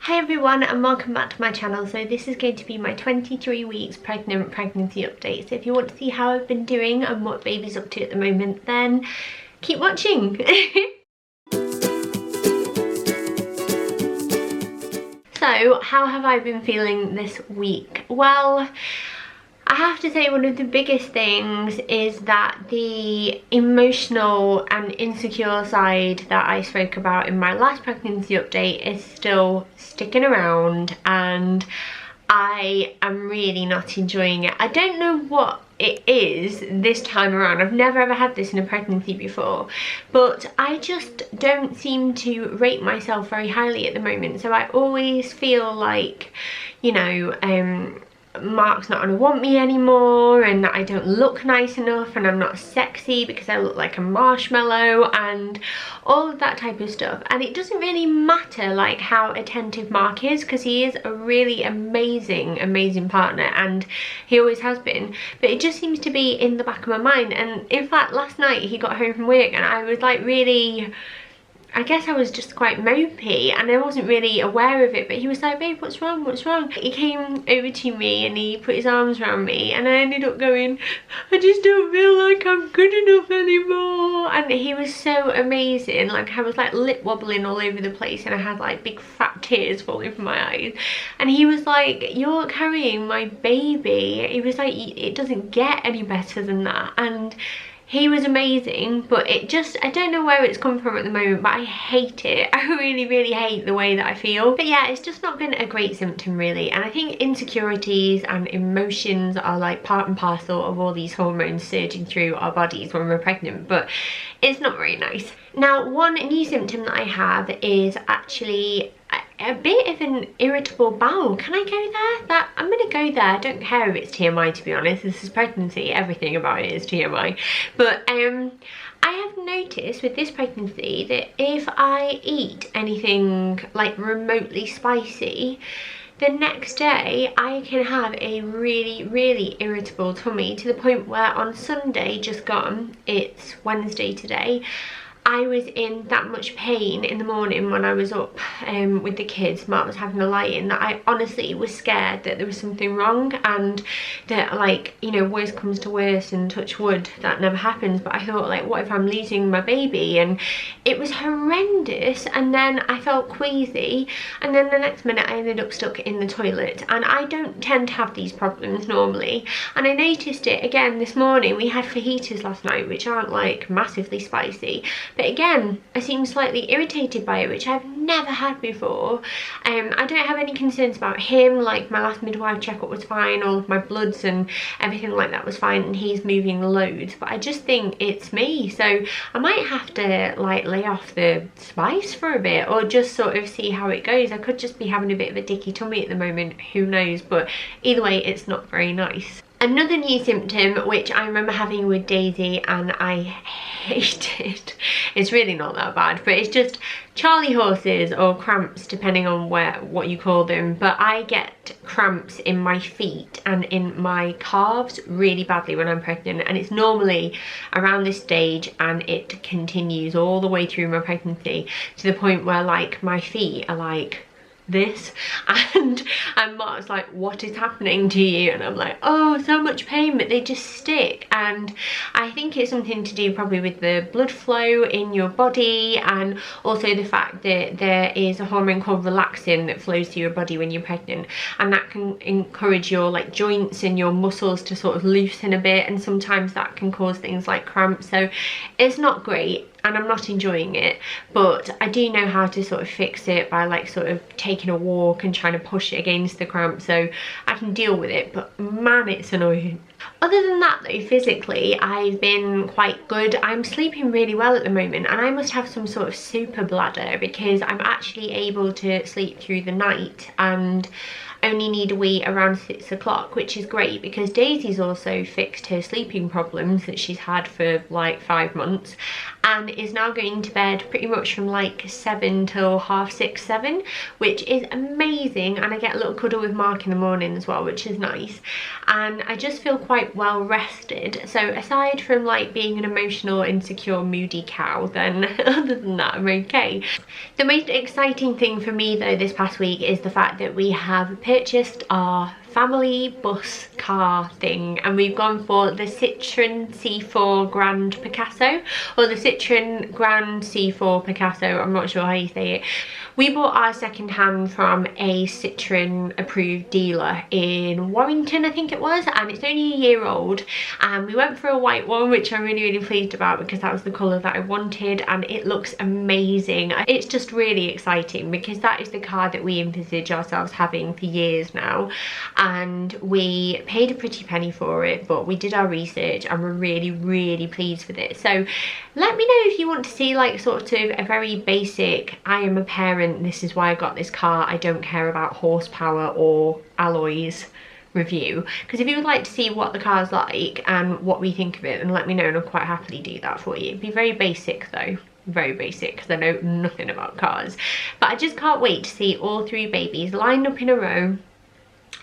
Hi everyone and welcome back to my channel. So this is going to be my 23 weeks pregnant pregnancy update. So if you want to see how I've been doing and what baby's up to at the moment, then keep watching. So how have I been feeling this week? Well, I have to say one of the biggest things is that the emotional and insecure side that I spoke about in my last pregnancy update is still sticking around, and I am really not enjoying it. I don't know what it is this time around. I've never ever had this in a pregnancy before, but I just don't seem to rate myself very highly at the moment. So I always feel like, you know, Mark's not gonna want me anymore, and that I don't look nice enough, and I'm not sexy because I look like a marshmallow, and all of that type of stuff. And it doesn't really matter like how attentive Mark is, because he is a really amazing partner, and he always has been, but it just seems to be in the back of my mind. And in fact, last night he got home from work and I was like really, I guess I was just quite mopey and I wasn't really aware of it, but he was like, babe, what's wrong, what's wrong? He came over to me and he put his arms around me, and I ended up going, I just don't feel like I'm good enough anymore. And he was so amazing. Like, I was like lip wobbling all over the place and I had like big fat tears falling from my eyes, and he was like, you're carrying my baby. He was like, it doesn't get any better than that. And he was amazing, but it just, I don't know where it's come from at the moment, but I hate it. I really hate the way that I feel. But yeah, it's just not been a great symptom really. And I think insecurities and emotions are like part and parcel of all these hormones surging through our bodies when we're pregnant, but it's not very nice. Now, one new symptom that I have is actually a bit of an irritable bowel. Can I go there? I'm gonna go there. I don't care if it's TMI, to be honest. This is pregnancy, everything about it is TMI. But I have noticed with this pregnancy that if I eat anything like remotely spicy, the next day I can have a really irritable tummy, to the point where on Sunday just gone, it's Wednesday today, I was in that much pain in the morning when I was up with the kids. Mark was having a lie-in, that I honestly was scared that there was something wrong, and that, like, you know, worst comes to worst and touch wood, that never happens, but I thought, like, what if I'm losing my baby? And it was horrendous. And then I felt queasy, and then the next minute I ended up stuck in the toilet. And I don't tend to have these problems normally, and I noticed it again this morning. We had fajitas last night, which aren't like massively spicy, but again, I seem slightly irritated by it, which I've never had before. I don't have any concerns about him. Like, my last midwife checkup was fine, all of my bloods and everything like that was fine, and he's moving loads, but I just think it's me. So I might have to like lay off the spice for a bit, or just sort of see how it goes. I could just be having a bit of a dicky tummy at the moment, who knows, but either way it's not very nice. Another new symptom, which I remember having with Daisy and I hated, it's really not that bad, but it's just Charlie horses or cramps, depending on what you call them. But I get cramps in my feet and in my calves really badly when I'm pregnant, and it's normally around this stage, and it continues all the way through my pregnancy, to the point where like my feet are like this, and Mark's like, what is happening to you? And I'm like, oh, so much pain, but they just stick. And I think it's something to do probably with the blood flow in your body, and also the fact that there is a hormone called relaxin that flows through your body when you're pregnant, and that can encourage your like joints and your muscles to sort of loosen a bit, and sometimes that can cause things like cramps. So it's not great, and I'm not enjoying it, but I do know how to sort of fix it by like sort of taking a walk and trying to push it against the cramp, so I can deal with it. But man, it's annoying. Other than that though, physically I've been quite good. I'm sleeping really well at the moment, and I must have some sort of super bladder, because I'm actually able to sleep through the night and only need a wee around 6 o'clock, which is great, because Daisy's also fixed her sleeping problems that she's had for like 5 months, and is now going to bed pretty much from like 7 till half 6, 7, which is amazing. And I get a little cuddle with Mark in the morning as well, which is nice. And I just feel quite quite well rested. So aside from like being an emotional, insecure, moody cow, then other than that I'm okay. The most exciting thing for me though this past week is the fact that we have purchased our family bus car thing, and we've gone for the Citroen C4 Grand Picasso, or the Citroen Grand C4 Picasso, I'm not sure how you say it. We bought our second hand from a Citroen approved dealer in Warrington, I think it was, and it's only a year old, and we went for a white one, which I'm really pleased about because that was the colour that I wanted, and it looks amazing. It's just really exciting because that is the car that we envisage ourselves having for years now, and we paid a pretty penny for it, but we did our research and we're really pleased with it. So let me know if you want to see like sort of a very basic, I am a parent, this is why I got this car, I don't care about horsepower or alloys review, because if you would like to see what the car's like and what we think of it, then let me know and I'll quite happily do that for you. It'd be very basic though, very basic, because I know nothing about cars, but I just can't wait to see all three babies lined up in a row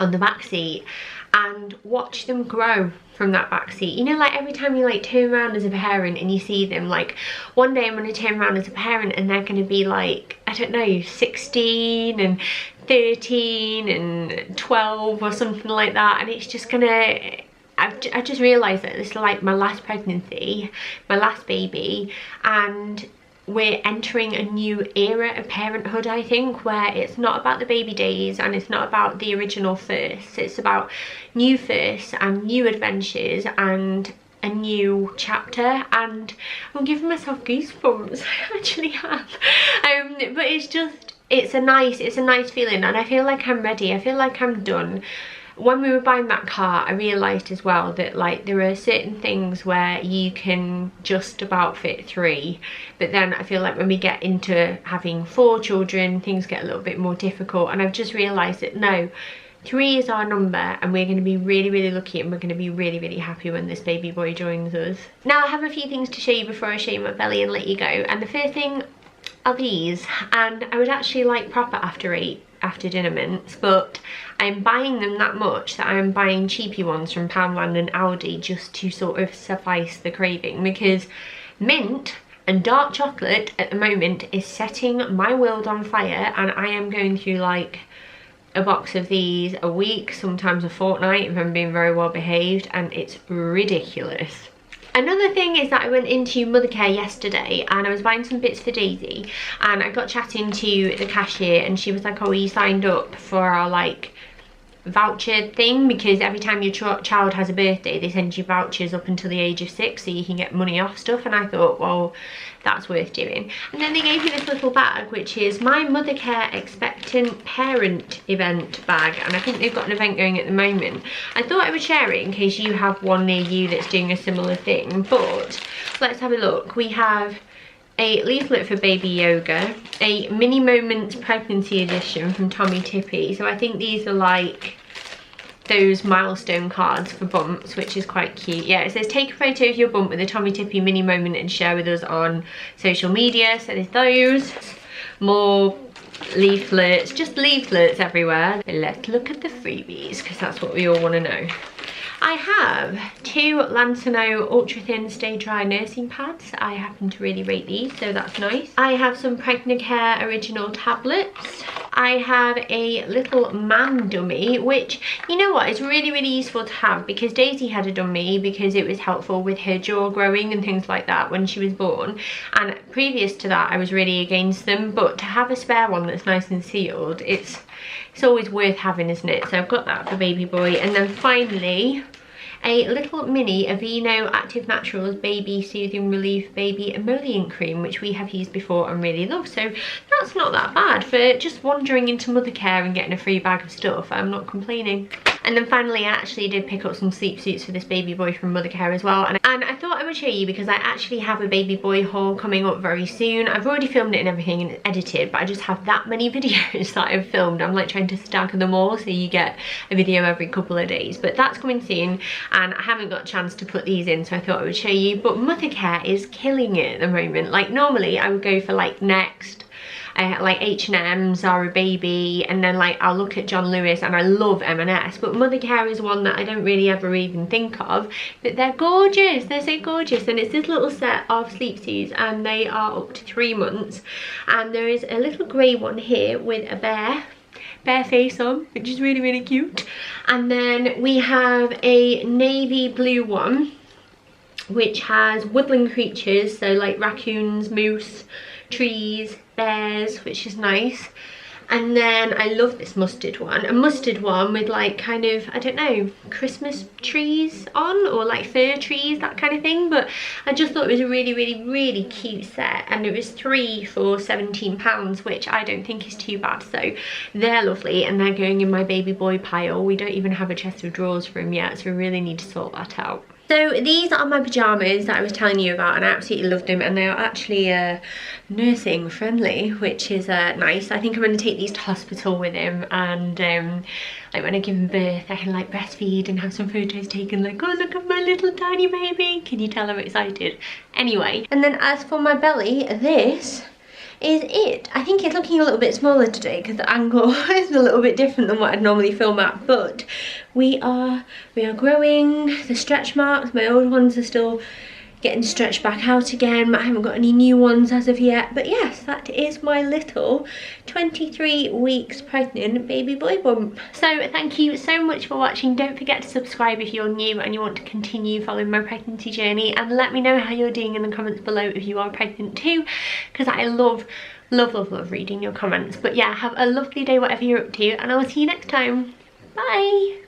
on the back seat and watch them grow from that back seat. You know, like every time you like turn around as a parent and you see them, like one day I'm going to turn around as a parent and they're going to be like, I don't know, 16 and 13 and 12 or something like that, and it's just gonna, I just realised that this is like my last pregnancy, my last baby, and we're entering a new era of parenthood, I think, where it's not about the baby days and it's not about the original firsts, it's about new firsts and new adventures and a new chapter, and I'm giving myself goosebumps. I actually have. But it's just, it's a nice feeling, and I feel like I'm ready, I feel like I'm done. When we were buying that car, I realised as well that like there are certain things where you can just about fit 3, but then I feel like when we get into having 4 children, things get a little bit more difficult, and I've just realised that no, 3 is our number, and we're going to be really lucky, and we're going to be really happy when this baby boy joins us. Now I have a few things to show you before I show you my belly and let you go, and the first thing are these, and I would actually like proper after dinner mints, but I'm buying them that much that I'm buying cheapy ones from Poundland and Aldi just to sort of suffice the craving, because mint and dark chocolate at the moment is setting my world on fire, and I am going through like a box of these a week, sometimes a fortnight if I'm being very well behaved, and it's ridiculous. Another thing is that I went into Mothercare yesterday and I was buying some bits for Daisy, and I got chatting to the cashier and she was like, oh, you signed up for our like voucher thing, because every time your child has a birthday they send you vouchers up until the age of 6 so you can get money off stuff. And I thought, well, that's worth doing. And then they gave me this little bag, which is my Mothercare expectant parent event bag, and I think they've got an event going at the moment. I thought I would share it in case you have one near you that's doing a similar thing, but let's have a look. We have a leaflet for baby yoga, a mini moments pregnancy edition from Tommy Tippy, so I think these are like those milestone cards for bumps, which is quite cute. Yeah, it says take a photo of your bump with a Tommy Tippy mini moment and share with us on social media, so there's those. More leaflets, just leaflets everywhere. Let's look at the freebies, because that's what we all want to know. I have 2 Lansano Ultra Thin Stay Dry nursing pads. I happen to really rate these, so that's nice. I have some Pregnacare original tablets. I have a little man dummy, which, you know what, is really useful to have, because Daisy had a dummy because it was helpful with her jaw growing and things like that when she was born, and previous to that I was really against them, but to have a spare one that's nice and sealed, it's always worth having, isn't it? So I've got that for baby boy. And then finally, a little mini Aveeno Active Naturals Baby Soothing Relief Baby Emollient Cream, which we have used before and really love. So that's not that bad for just wandering into Mothercare and getting a free bag of stuff. I'm not complaining. And then finally, I actually did pick up some sleep suits for this baby boy from Mothercare as well. And I thought I would show you because I actually have a baby boy haul coming up very soon. I've already filmed it and everything and it's edited, but I just have that many videos that I've filmed. I'm like trying to stagger them all so you get a video every couple of days. But that's coming soon and I haven't got a chance to put these in, so I thought I would show you. But Mothercare is killing it at the moment. Like normally I would go for like Next like H&M, Zara Baby, and then like I'll look at John Lewis, and I love M&S, but Mothercare is one that I don't really ever even think of. But they're gorgeous, they're so gorgeous, and it's this little set of sleepsuits, and they are up to 3 months. And there is a little grey one here with a bear face on, which is really, really cute. And then we have a navy blue one, which has woodland creatures, so like raccoons, moose, trees, bears, which is nice. And then I love this mustard one, a mustard one with like kind of, I don't know, Christmas trees on, or like fir trees, that kind of thing. But I just thought it was a really, really, really cute set, and it was 3 for £17, which I don't think is too bad. So they're lovely, and they're going in my baby boy pile. We don't even have a chest of drawers for him yet, so we really need to sort that out. So these are my pyjamas that I was telling you about, and I absolutely loved them, and they are actually nursing friendly, which is nice. I think I'm going to take these to hospital with him, and like when I give him birth I can like breastfeed and have some photos taken, like, oh look at my little tiny baby. Can you tell I'm excited? Anyway, and then as for my belly, this is it. I think it's looking a little bit smaller today because the angle is a little bit different than what I'd normally film at, but we are growing. The stretch marks, my old ones are still getting stretched back out again. I haven't got any new ones as of yet, but yes, that is my little 23 weeks pregnant baby boy bump. So thank you so much for watching. Don't forget to subscribe if you're new and you want to continue following my pregnancy journey, and let me know how you're doing in the comments below if you are pregnant too, because I love reading your comments. But yeah, have a lovely day whatever you're up to, and I will see you next time. Bye.